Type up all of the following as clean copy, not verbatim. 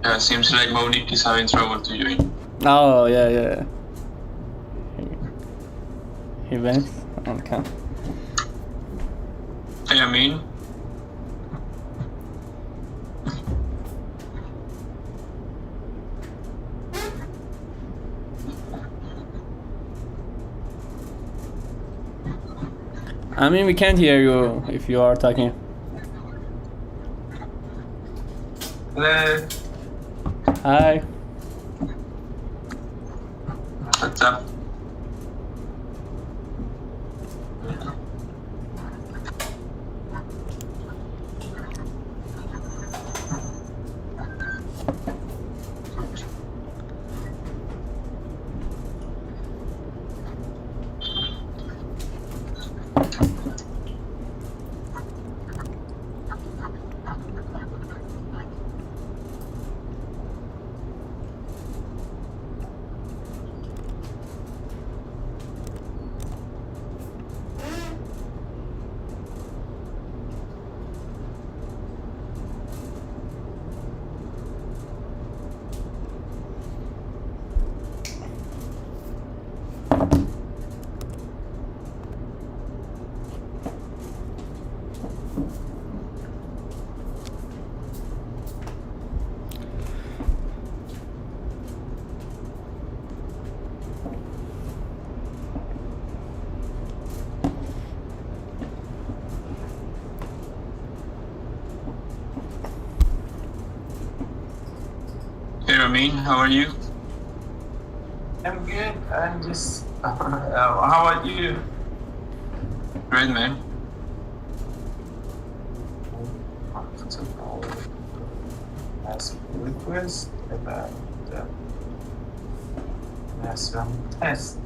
Yeah, seems like Monique is having trouble to join. Oh, yeah. He went? Okay. Hey, I mean, We can't hear you if you are talking. hello. Hi. What's up? Hey, Ramin, how are you? I'm good. I'm just. How about you? Great, man. Ask a request about the master test.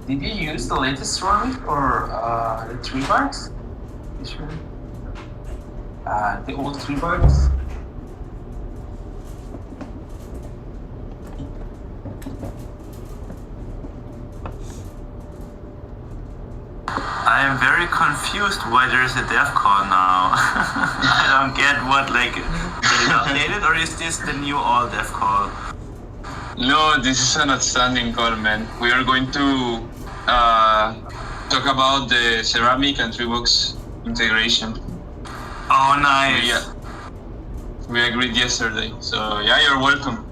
Did you use the latest one or the 3 bucks? Which one? The old 3 bucks? I am very confused why there is a dev call now. I don't get what, like, is it updated or is this the new all dev call? No, this is an outstanding call, man. We are going to talk about the ceramic and Treebox integration. Oh, nice. Yeah, we agreed yesterday. So yeah, you're welcome.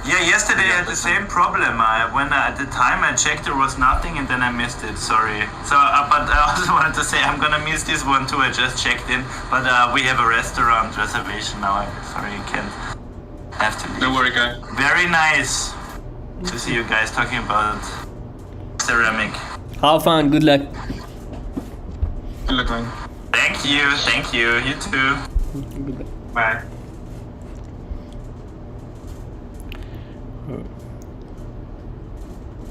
Yeah, yesterday I had the same problem. At the time I checked there was nothing and then I missed it, sorry. So, but I also wanted to say I'm gonna miss this one too, I just checked in. But we have a restaurant reservation now, I'm sorry you can't have to leave. Don't worry, guy. Very nice to see you guys talking about ceramic. Have fun, good luck. Good luck, man. Thank you, you too. Good luck. Bye.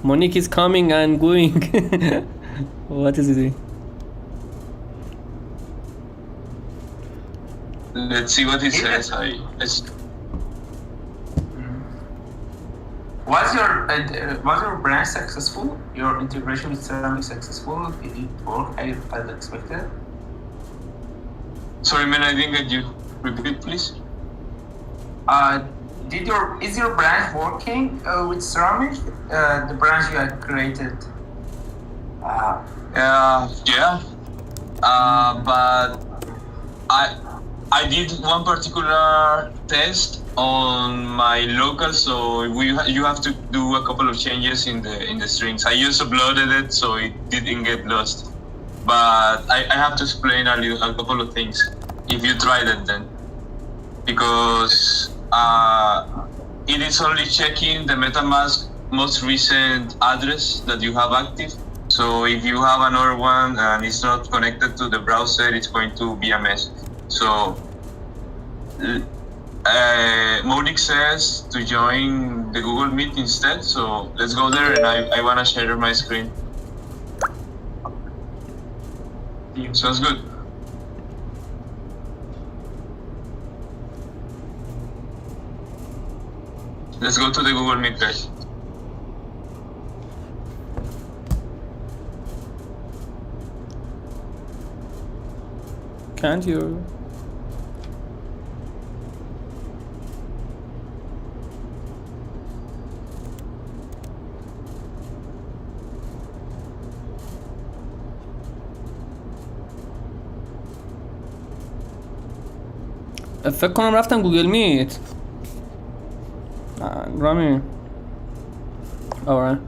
Monique is coming and going. What is it? Let's see what he says. Was your branch successful? Your integration with ceramic successful? Did it work as expected? Sorry, man, I didn't get you. Repeat, please. Is your branch working with ceramic? The branch you had created. Yeah. But I did one particular test on my local, so you have to do a couple of changes in the strings. I just uploaded it, so it didn't get lost. But I have to explain a couple of things if you tried it then, because it is only checking the MetaMask most recent address that you have active. So if you have another one and it's not connected to the browser, it's going to be a mess. So Monique says to join the Google Meet instead. So let's go there, and I want to share my screen. Sounds good. Let's go to the Google Meet, guys. Can't you? فکر کنم رفتم گوگل میت. رامی. Alright.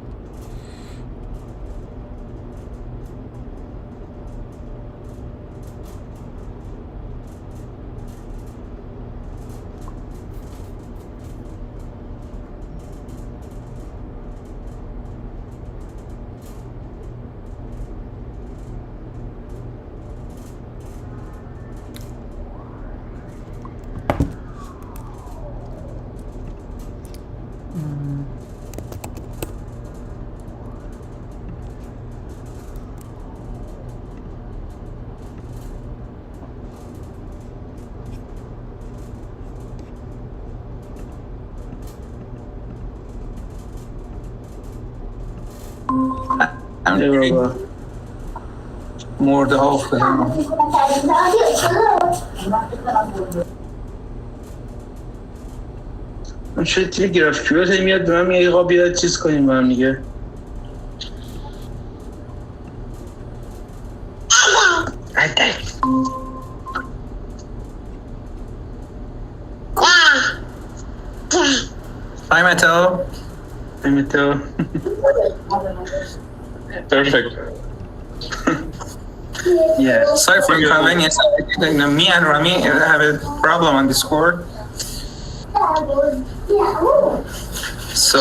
مرده ها افتادن. من چه تلگرافیات میاد به من میگه آقا بیاد چیز کنیم با هم دیگه. Hi Mateo. Hi Mateo. Perfect. Yeah, sorry for inconvenience. Me and Rami have a problem on Discord. So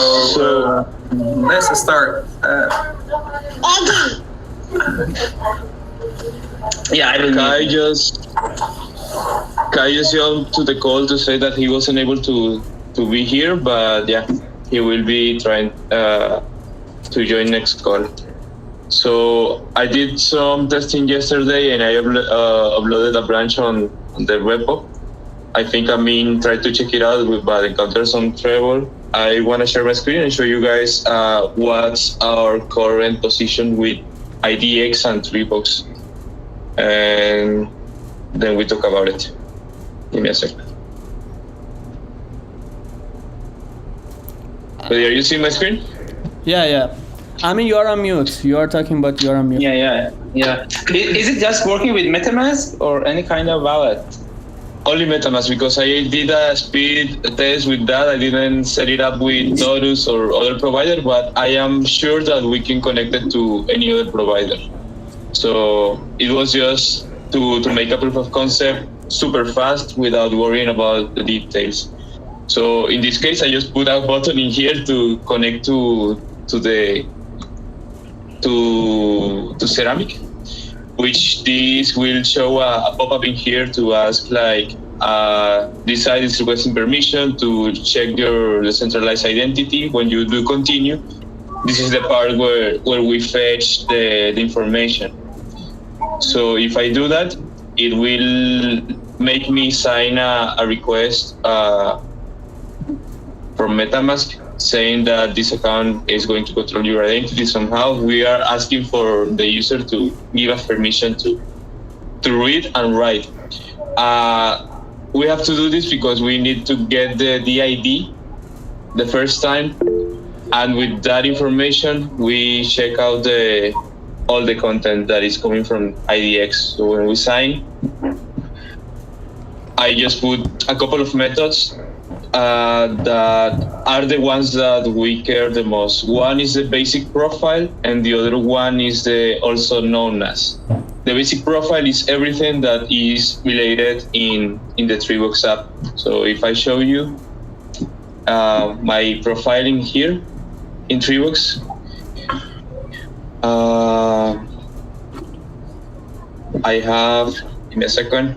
let's start. Yeah, I will. Kai just jumped to the call to say that he wasn't able to be here, but yeah, he will be trying to join next call. So I did some testing yesterday, and I uploaded a branch on the repo. I think Amin tried to check it out, but encountered some trouble. I want to share my screen and show you guys what's our current position with IDX and Treebox, and then we talk about it. Give me a second. Are you seeing my screen? Yeah. I mean, you are on mute. You are talking, but you are on mute. Yeah. Is it just working with MetaMask or any kind of wallet? Only MetaMask, because I did a speed test with that. I didn't set it up with Nodus or other provider, but I am sure that we can connect it to any other provider. So it was just to make a proof of concept super fast without worrying about the details. So in this case, I just put a button in here to connect to Ceramic, which this will show a pop-up in here to ask like, this site is requesting permission to check your decentralized identity. When you do continue, this is the part where we fetch the information. So if I do that, it will make me sign a request from MetaMask saying that this account is going to control your identity somehow. We are asking for the user to give us permission to read and write. We have to do this because we need to get the DID the first time, and with that information, we check out all the content that is coming from IDX. So when we sign, I just put a couple of methods that are the ones that we care the most. One is the basic profile, and the other one is the also known as. The basic profile is everything that is related in the Treebox app. So if I show you my profiling here in Treebox, I have, give me a second.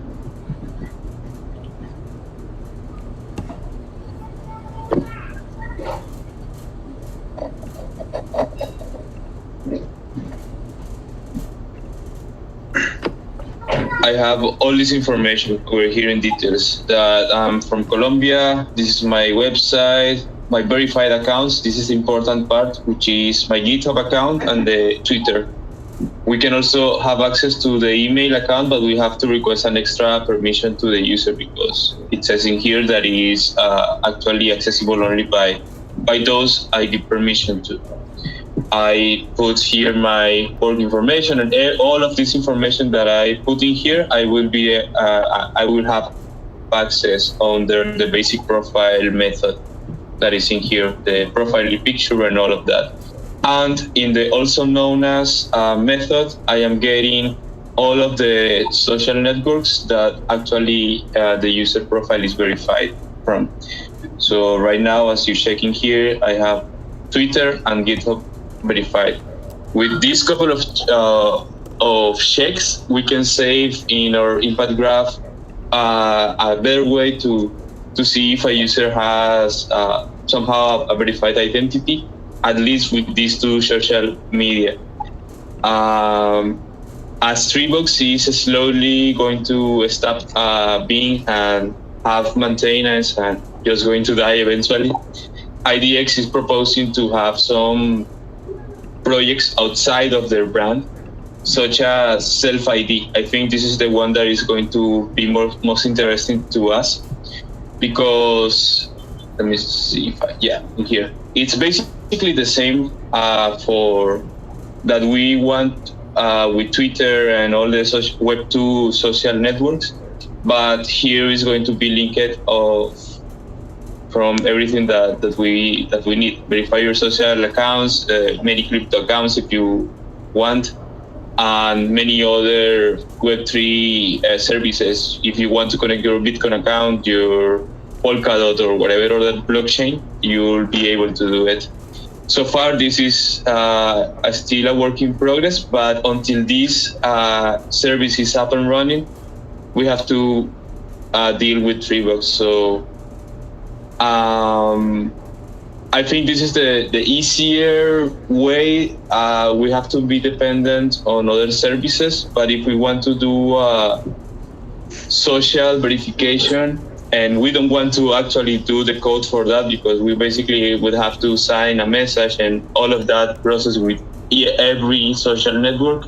I have all this information over here in details, that I'm from Colombia, this is my website, my verified accounts, this is the important part, which is my GitHub account and the Twitter. We can also have access to the email account, but we have to request an extra permission to the user because it says in here that it is actually accessible only by those I give permission to. I put here my work information, and all of this information that I put in here, I will have access under the basic profile method that is in here, the profile picture and all of that. And in the also known as method, I am getting all of the social networks that actually the user profile is verified from. So right now, as you're checking here, I have Twitter and GitHub verified. With this couple of checks, we can save in our impact graph a better way to see if a user has somehow a verified identity, at least with these two social media. As Treebox is slowly going to stop being and have maintenance and just going to die eventually, IDX is proposing to have some projects outside of their brand, such as self-ID. I think this is the one that is going to be most interesting to us because, let me see if in here. It's basically the same for that we want with Twitter and all the Web2 social networks, but here is going to be linked from everything that we need. Verify your social accounts, many crypto accounts if you want, and many other Web3 services. If you want to connect your Bitcoin account, your Polkadot or whatever other blockchain, you'll be able to do it. So far, this is still a work in progress, but until this service is up and running, we have to deal with Treebox. So I think this is the easier way. We have to be dependent on other services, but if we want to do social verification, and we don't want to actually do the code for that because we basically would have to sign a message and all of that process with every social network,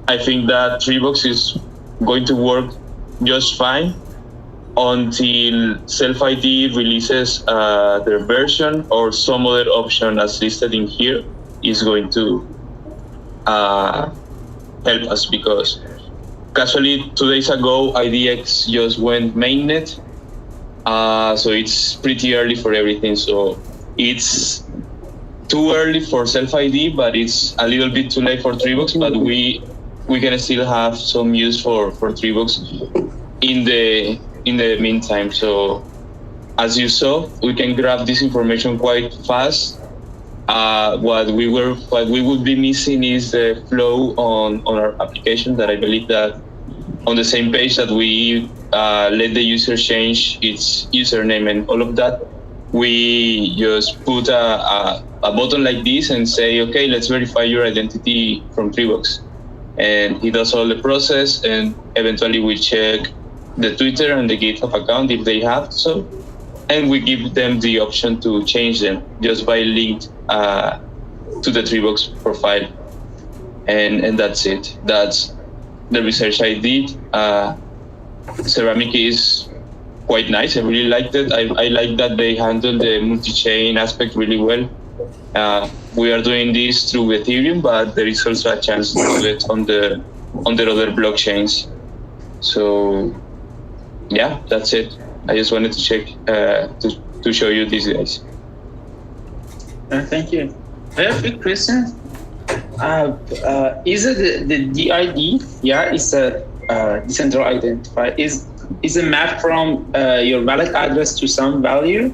I think that Treebox is going to work just fine until Self-ID releases their version or some other option as listed in here is going to help us, because casually 2 days ago IDX just went mainnet, so it's pretty early for everything. So it's too early for Self-ID, but it's a little bit too late for Treebox, but we can still have some use for Treebox in the meantime. So as you saw, we can grab this information quite fast. What we would be missing is the flow on our application, that I believe that on the same page that we let the user change its username and all of that, we just put a button like this and say, okay, let's verify your identity from Treebox. And he does all the process, and eventually we check the Twitter and the GitHub account if they have so, and we give them the option to change them just by link to the Treebox profile, and that's it. That's the research I did. Ceramic is quite nice. I really liked it. I like that they handle the multi-chain aspect really well. We are doing this through Ethereum, but there is also a chance to do it on the other blockchains. So yeah, that's it. I just wanted to check to show you these guys. Thank you. I have a quick question. Is it the DID? Yeah, it's a decentralized identifier. Is a map from your wallet address to some value?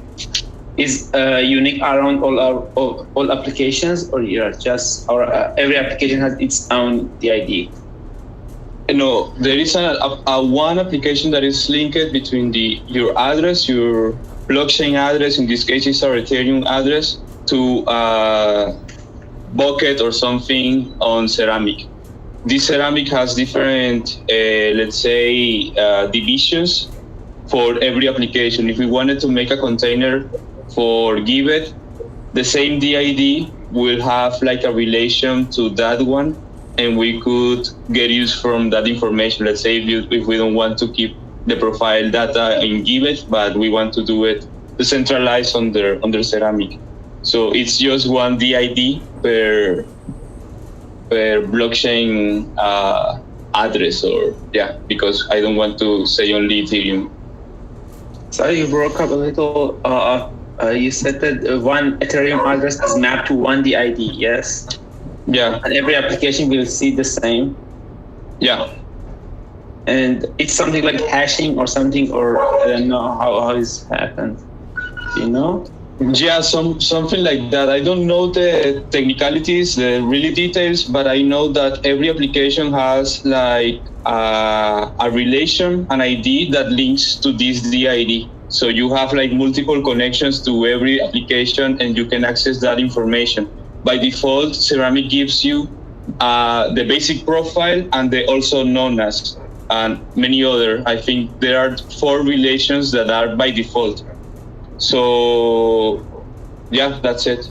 Is unique around all applications, or every application has its own DID? No, there is a one application that is linked between your address, your blockchain address, in this case it's our Ethereum address, to Bucket or something on Ceramic. This Ceramic has different, let's say, divisions for every application. If we wanted to make a container for Giveth, the same DID will have like a relation to that one. and we could get use from that information. Let's say if we don't want to keep the profile data in Giveth, but we want to do it decentralized under Ceramic. So it's just one DID per blockchain address, or because I don't want to say only Ethereum. Sorry, you broke up a little. You said that one Ethereum address is mapped to one DID, yes? Yeah. And every application will see the same. Yeah. And it's something like hashing or something, or I don't know how it's happened. Do you know? Yeah, something like that. I don't know the technicalities, the really details, but I know that every application has like a relation, an ID that links to this DID. So you have like multiple connections to every application, and you can access that information. By default, Ceramic gives you the basic profile and the also known as, and many other. I think there are 4 relations that are by default. So yeah, that's it.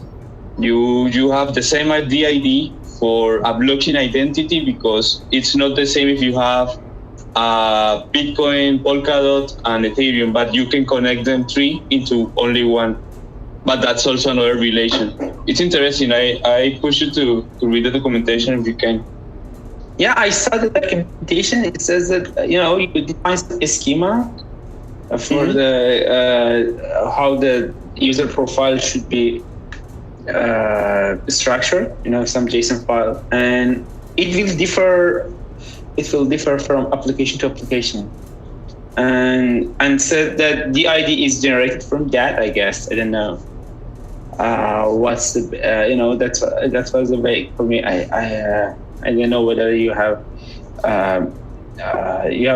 You have the same DID for a blockchain identity, because it's not the same if you have Bitcoin, Polkadot, and Ethereum, but you can connect them 3 into only one. But that's also another relation. It's interesting. I push you to read the documentation if you can. Yeah, I saw the documentation. It says that you define a schema for the how the user profile should be structured. Some JSON file, and it will differ. It will differ from application to application, and said that the ID is generated from that. I guess I don't know. What's the that was a vague for me. I don't know whether you have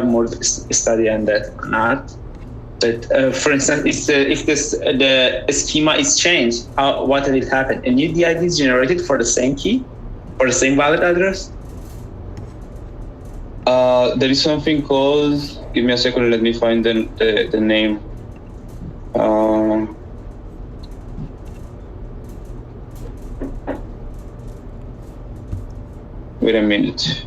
more study on that or not. But for instance, if the schema is changed, what will happen? A new DID is generated for the same key, for the same valid address. There is something called. Give me a second. Let me find the name. Wait a minute.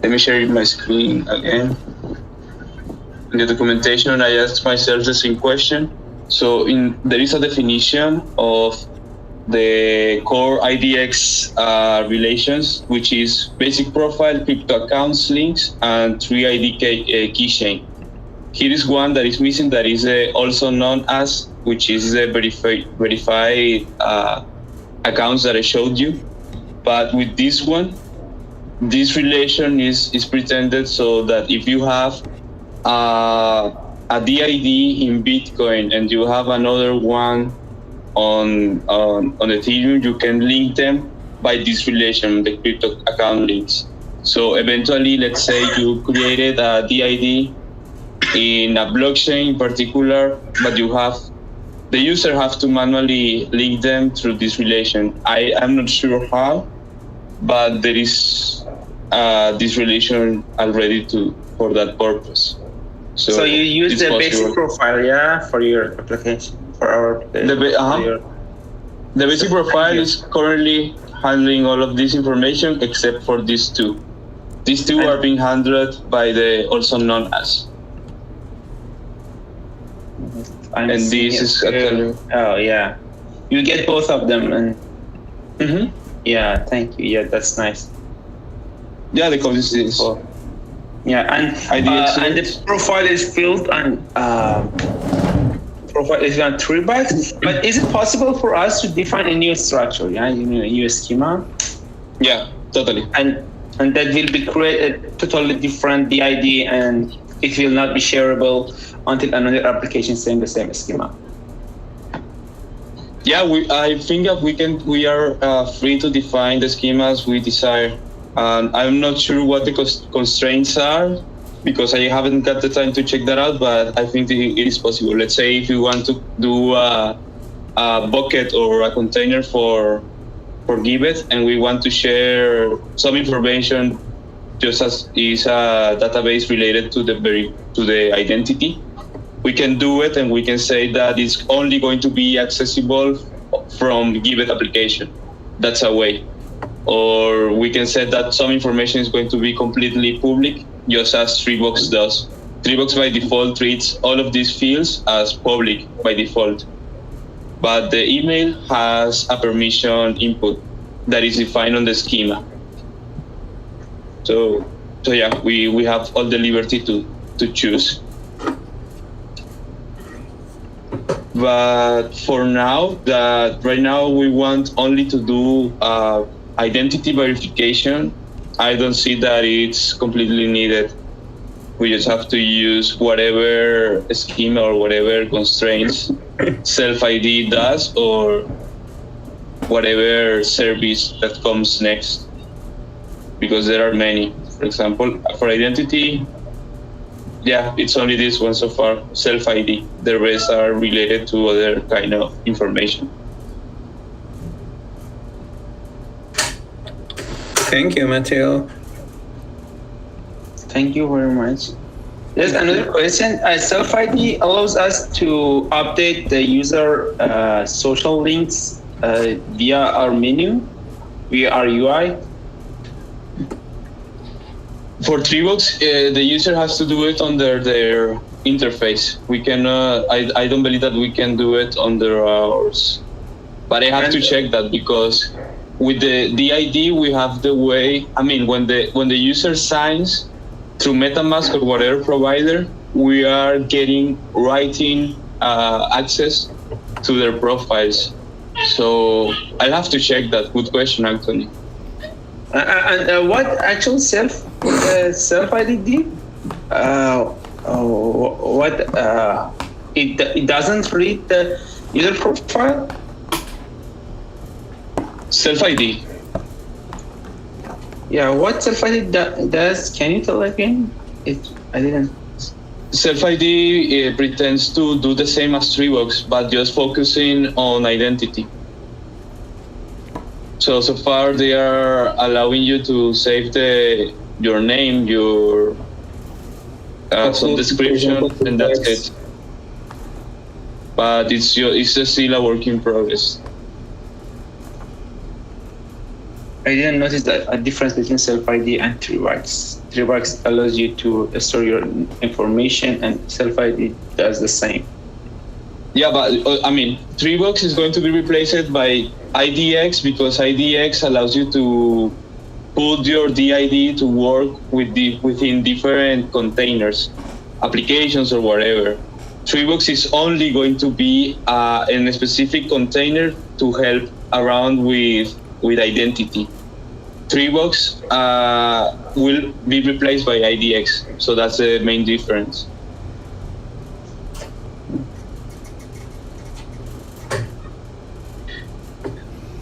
Let me share my screen again. In the documentation, I asked myself the same question. So there is a definition of the core IDX relations, which is basic profile, crypto accounts, links, and 3 ID keychain. Here is one that is missing, that is also known as, which is the verified accounts that I showed you. But with this one, this relation is pretended so that if you have a DID in Bitcoin and you have another one on Ethereum, you can link them by this relation, the crypto account links. So eventually, let's say you created a DID in a blockchain in particular, but the user have to manually link them through this relation. I am not sure how, but there is this relation already for that purpose. So you use the basic profile, for your application, for our application. The basic profile is currently handling all of this information except for these 2. These 2 are being handled by the also known as. And this is you get both of them, and yeah, thank you. Yeah, that's nice. Yeah, the code is this. Yeah, and the profile is filled on profile is on 3 bytes. But is it possible for us to define a new structure? Yeah, a new schema. Yeah, totally. And that will be create a totally different DID, and it will not be shareable until another application saying the same schema. Yeah, I think that we are free to define the schemas we desire. I'm not sure what the constraints are, because I haven't got the time to check that out, but I think it is possible. Let's say if you want to do a bucket or a container for Giveth, and we want to share some information just as is a database related to the identity, we can do it, and we can say that it's only going to be accessible from Giveth application. That's a way. Or we can say that some information is going to be completely public, just as Treebox does. Treebox by default treats all of these fields as public by default. But the email has a permission input that is defined on the schema. So yeah, we have all the liberty to choose. But for now, right now we want only to do identity verification. I don't see that it's completely needed. We just have to use whatever schema or whatever constraints self-ID does, or whatever service that comes next, because there are many. For example, for identity, yeah, it's only this one so far, self-ID. The rest are related to other kind of information. Thank you, Matteo. Thank you very much. There's another question. Self-ID allows us to update the user social links via our menu, via our UI. For Treebox, the user has to do it under their interface. We cannot. I don't believe that we can do it under ours. But I have to check that, because with the DID we have the way. I mean, when the user signs through MetaMask or whatever provider, we are getting writing access to their profiles. So I'll have to check that. Good question, Anthony. And what actual self-ID did? It doesn't read the user profile? Self-ID. Yeah, what self-ID does? Can you tell again? I didn't. Self-ID pretends to do the same as Treebox, but just focusing on identity. So far they are allowing you to save your name, your some description, and that's it. But it's still a work in progress. I didn't notice that a difference between self-ID and Treebox. Treebox allows you to store your information, and self-ID does the same. Yeah, but I mean, Treebox is going to be replaced by IDX, because IDX allows you to put your DID to work within different containers, applications, or whatever. Treebox is only going to be in a specific container to help around with identity. Treebox will be replaced by IDX, so that's the main difference.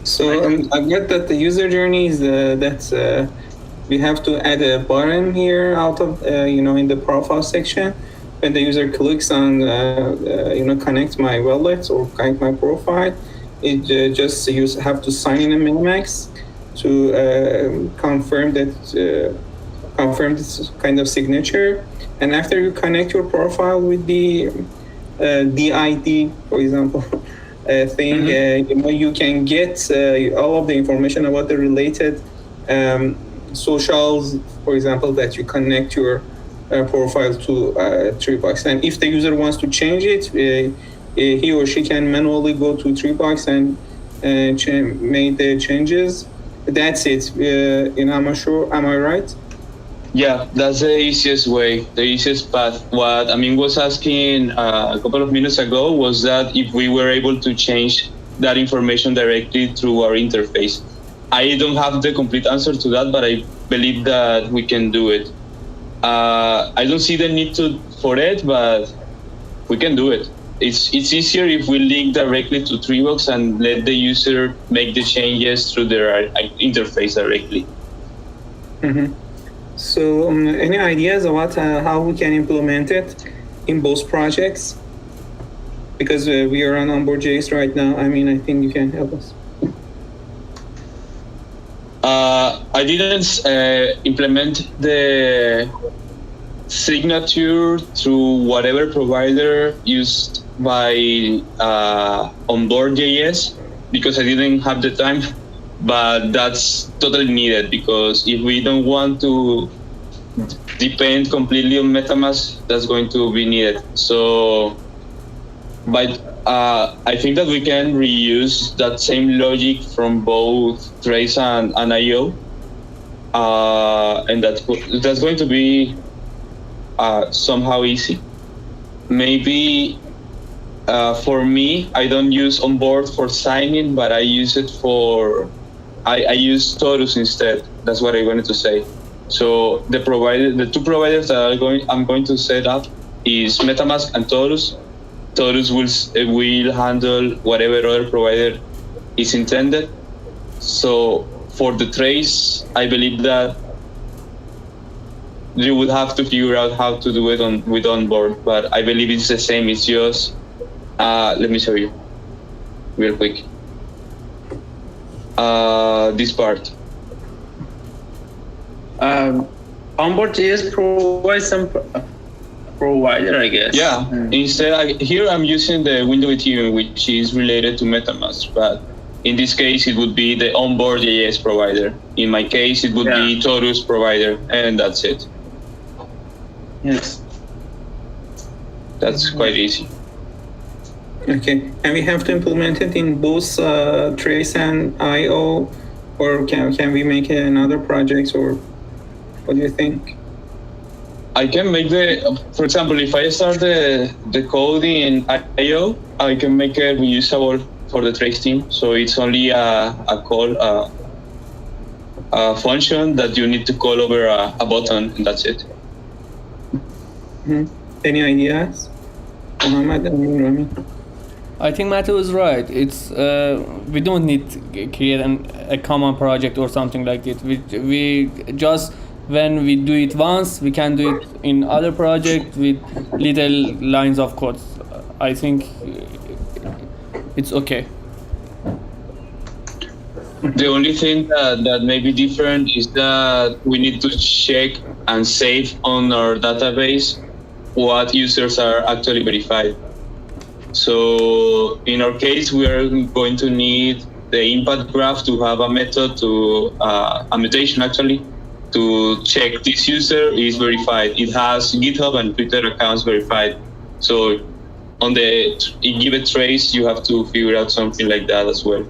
So I get that the user journey is that we have to add a button here out of in the profile section. When the user clicks on connect my wallet or connect my profile, it just you have to sign in a MetaMask to confirm this kind of signature. And after you connect your profile with the DID, for example, thing, you can get all of the information about the related socials, for example, that you connect your profile to Treebox. And if the user wants to change it, he or she can manually go to Treebox and make the changes. That's it. I'm not sure. Am I right? Yeah, that's the easiest way, the easiest path. What Amin was asking a couple of minutes ago was that if we were able to change that information directly through our interface. I don't have the complete answer to that, but I believe that we can do it. I don't see the need for it, but we can do it. It's easier if we link directly to Treebox and let the user make the changes through their interface directly. Mm-hmm. So any ideas about how we can implement it in both projects? Because we are on onboard.js right now. I mean, I think you can help us. I didn't implement the signature through whatever provider used by onboard.js because I didn't have the time, but that's totally needed because if we don't want to depend completely on MetaMask, that's going to be needed. So, but I think that we can reuse that same logic from both Trace and IO, and that's going to be somehow easy. Maybe for me, I don't use onboard for signing, but I use it for I use Torus instead. That's what I wanted to say. So the two providers that I'm going to set up is MetaMask and Torus. Torus will handle whatever other provider is intended. So for the trace, I believe that you would have to figure out how to do it with onboard, but I believe it's the same. It's just let me show you real quick. This part. Onboard.js provides some provider, I guess. Yeah. Instead, here I'm using the window Ethereum, which is related to MetaMask, but in this case, it would be the onboard.js provider. In my case, it would be Torus provider, and that's it. Yes. That's quite easy. Okay, and we have to implement it in both Trace and IO, or can we make another project, or what do you think? I can make for example, if I start the code in IO, I can make it reusable for the Trace team. So it's only a call, a function that you need to call over a button, and that's it. Mm-hmm. Any ideas, Mohammed and Rami? I think Matthew is right. It's we don't need to create a common project or something like it. We just, when we do it once, we can do it in other project with little lines of code. I think it's okay. The only thing that may be different is that we need to check and save on our database what users are actually verified. So in our case, we are going to need the impact graph to have a method a mutation actually, to check this user is verified. It has GitHub and Twitter accounts verified. So on the Giveth trace, you have to figure out something like that as well.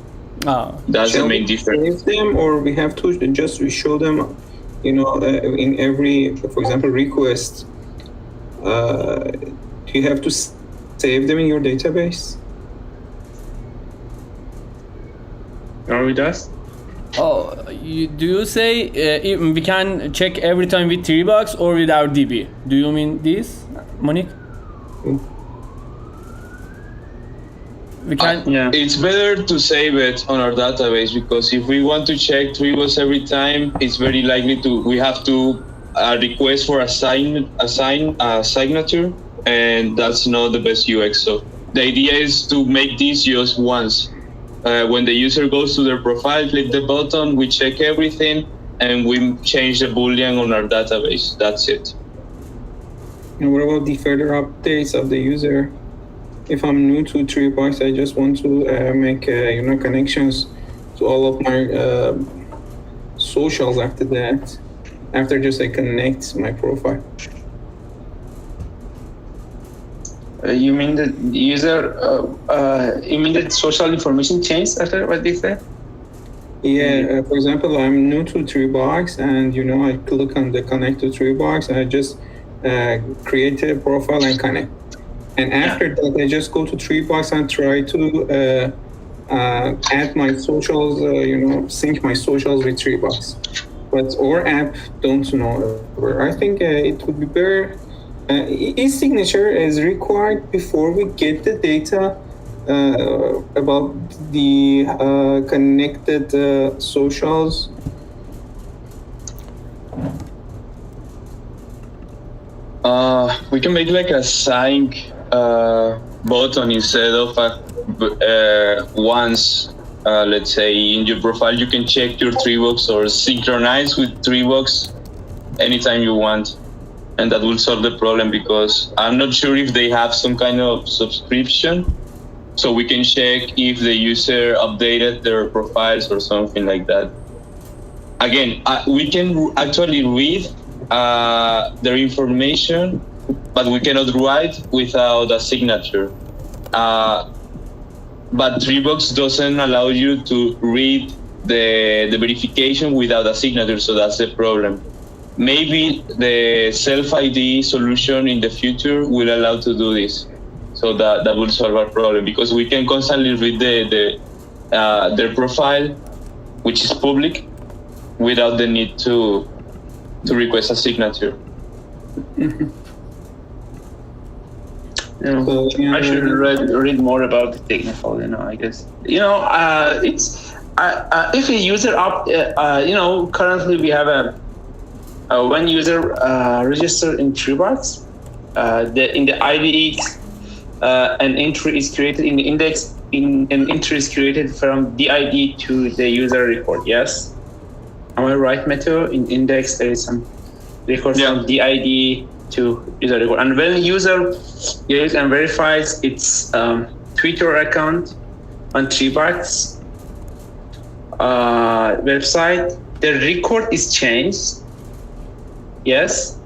That's the main difference. Save them, or we have to just show them, in every, for example, request. Do you have to save them in your database? Are we does? Oh, do you say we can check every time with 3 bucks or with our DB? Do you mean this, Monique? We can. It's better to save it on our database, because if we want to check 3 bucks every time, it's very likely we have to request for a signature, and that's not the best UX. So the idea is to make this just once. When the user goes to their profile, click the button, we check everything, and we change the Boolean on our database. That's it. And what about the further updates of the user? If I'm new to 3 bucks, I just want to make connections to all of my socials after that. After just I connect my profile. You mean the user? You mean the social information changed after what they said? Yeah. For example, I'm new to 3 bucks, and I click on the connect to 3 bucks, and I just create a profile and connect. And after that, I just go to 3 bucks and try to add my socials. Sync my socials with 3 bucks. But our app don't know. I think it would be better. E-signature is required before we get the data about the connected socials. We can make like a sync button instead of once. Let's say in your profile, you can check your 3 bucks or synchronize with 3 bucks anytime you want. and that will solve the problem, because I'm not sure if they have some kind of subscription, so we can check if the user updated their profiles or something like that. Again, we can actually read their information, but we cannot write without a signature. But Treebox doesn't allow you to read the verification without a signature, so that's the problem. Maybe the self-ID solution in the future will allow to do this, so that will solve our problem, because we can constantly read their profile, which is public, without the need to request a signature. I should read more about the technical, I guess. It's if a user currently we have one user registered in Treebox, in the IDX, an entry is created in the index. An entry is created from DID to the user record. Yes, am I right, Matthew? In index there is some record from DID to user record, and when user goes and verifies its Twitter account on Treebox website, the record is changed. Yes,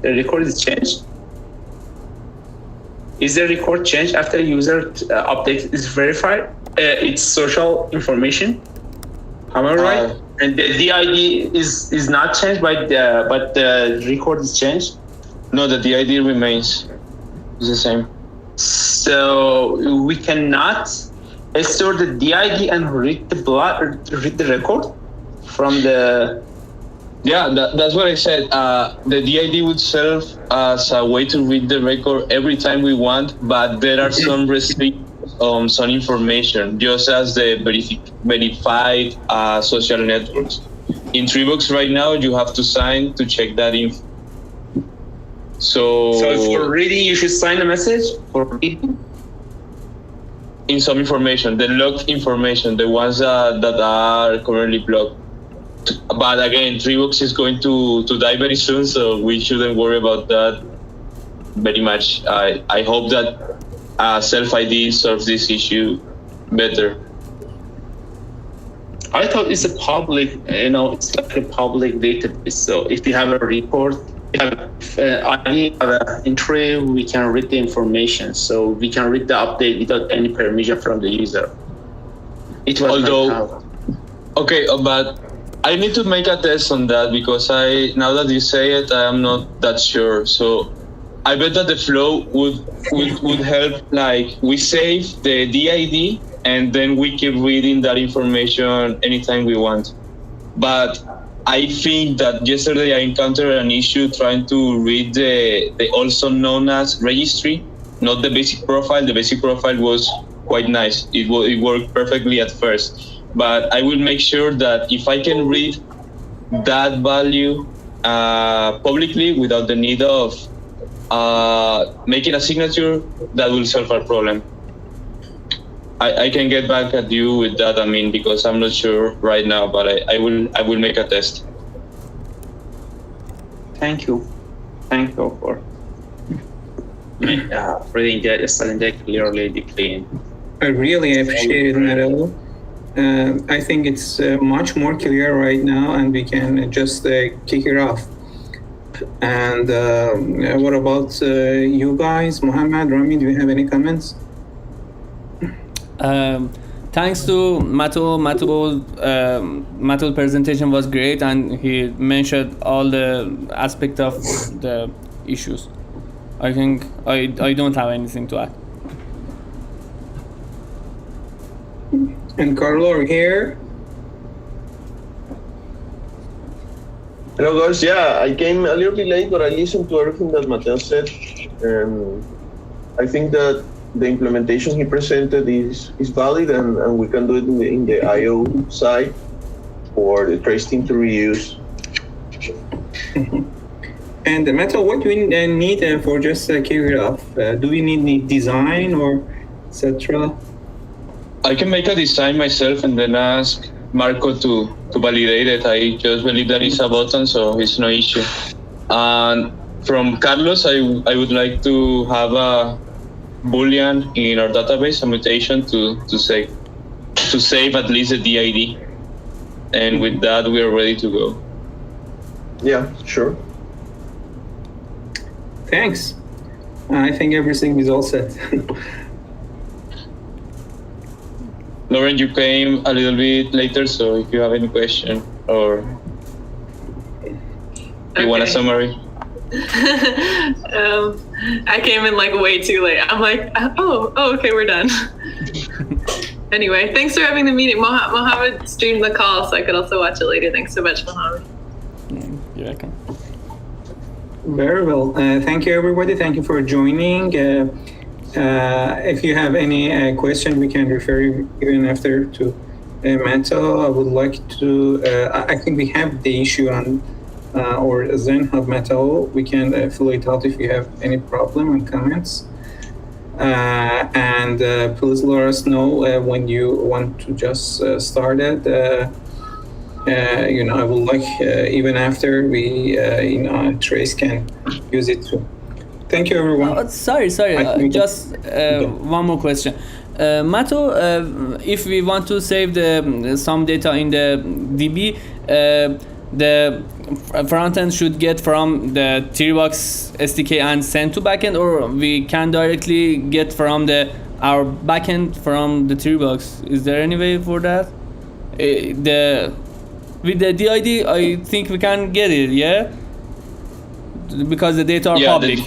the record is changed. Is the record changed after user update is verified? It's social information. Am I right? And the DID is not changed, but the record is changed. No, the DID remains. It's the same. So we cannot store the DID and read the record from the. Yeah, that's what I said. The DID would serve as a way to read the record every time we want, but there are some restrictions on some information, just as the verified social networks. In Treebox right now, you have to sign to check that info. So for reading, you should sign a message for reading? In some information, the logged information, the ones that are currently blocked. But again, Treebox is going to die very soon, so we shouldn't worry about that very much. I hope that self-ID solves this issue better. I thought it's a public, it's like a public database. So if you have a report, if I have an entry, we can read the information. So we can read the update without any permission from the user. It was okay, but I need to make a test on that, because now that you say it, I am not that sure. So I bet that the flow would help. Like, we save the DID and then we keep reading that information anytime we want. But I think that yesterday I encountered an issue trying to read the also known as registry, not the basic profile. The basic profile was quite nice. It worked perfectly at first. But I will make sure that if I can read that value publicly without the need of making a signature, that will solve our problem. I can get back at you with that, because I'm not sure right now, but I will make a test. Thank you for reading that, studying that clearly, clean. I really appreciate it, Metal. I think it's much more clear right now, and we can just kick it off. And what about you guys? Mohammed, Rami, do you have any comments? Thanks to Matu's presentation was great, and he mentioned all the aspects of the issues. I think I don't have anything to add. And Carlo here. Hello guys, I came a little bit late, but I listened to everything that Mateo said, and I think that the implementation he presented is valid, and we can do it in the IO side for the trace team to reuse. And Mateo, what do we need for just kick it off? Do we need design or etc.? I can make a design myself and then ask Marco to validate it. I just believe that it's a button, so it's no issue. And from Carlos, I would like to have a boolean in our database, a mutation to save at least the DID, and with that we are ready to go. Yeah, sure. Thanks. I think everything is all set. Lauren, you came a little bit later, so if you have any question or you want a summary. I came in like way too late. I'm like, oh, okay, we're done. Anyway, thanks for having the meeting. Mohammed streamed the call, so I could also watch it later. Thanks so much, Mohammed. You're welcome. Very well. Thank you, everybody. Thank you for joining. If you have any question, we can refer you even after to Mato. I would like to, I think we have the issue on or Zen Hub Mato. We can fill it out if you have any problem and comments. And please let us know when you want to just start it. I would like even after we, Trace can use it too. Thank you, everyone. Sorry. Just one more question. Mato, if we want to save some data in the DB, the front end should get from the Treebox SDK and send to backend, or we can directly get from our backend from the Treebox. Is there any way for that? With the DID, I think we can get it, yeah? Because the data are public.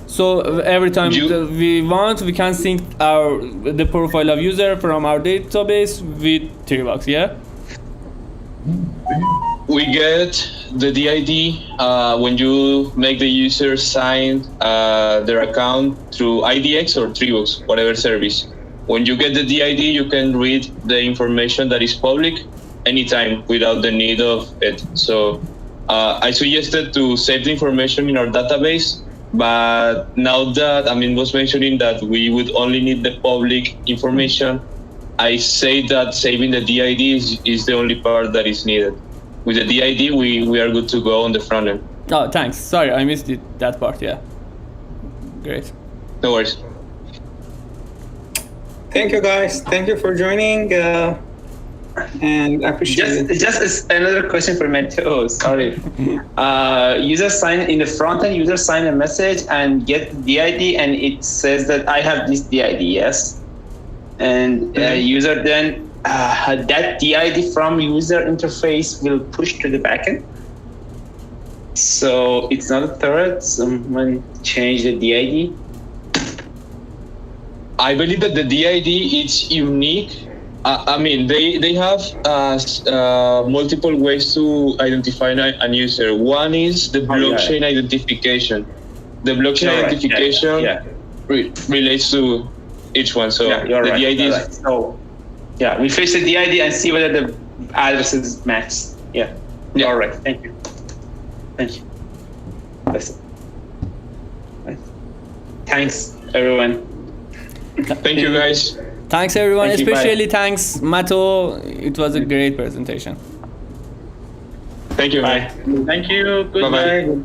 So every time we want, we can sync the profile of user from our database with Treebox, yeah? We get the DID when you make the user sign their account through IDX or Treebox, whatever service. When you get the DID, you can read the information that is public anytime without the need of it. So I suggested to save the information in our database, but now that Amin was mentioning that we would only need the public information, I say that saving the DID is the only part that is needed. With the DID, we are good to go on the front end. Oh, thanks. Sorry, I missed that part, yeah. Great. No worries. Thank you, guys. Thank you for joining. And I appreciate it. Just another question for Matteo. Sorry. User sign in the front end. User sign a message and get DID, and it says that I have this DID. Yes, and user then that DID from user interface will push to the backend. So it's not a threat. Someone change the DID. I believe that the DID is unique. I mean, they have multiple ways to identify an user. One is the blockchain identification. The blockchain identification relates to each one. So the DID is... Right. So we fetch the DID and see whether the addresses match. Yeah. All right. Thank you. That's it. Right. Thanks, everyone. Thank you, guys. Thanks, everyone. Thank you, Especially thanks, Mato. It was a great presentation. Thank you. Bye. Thank you. Bye-bye.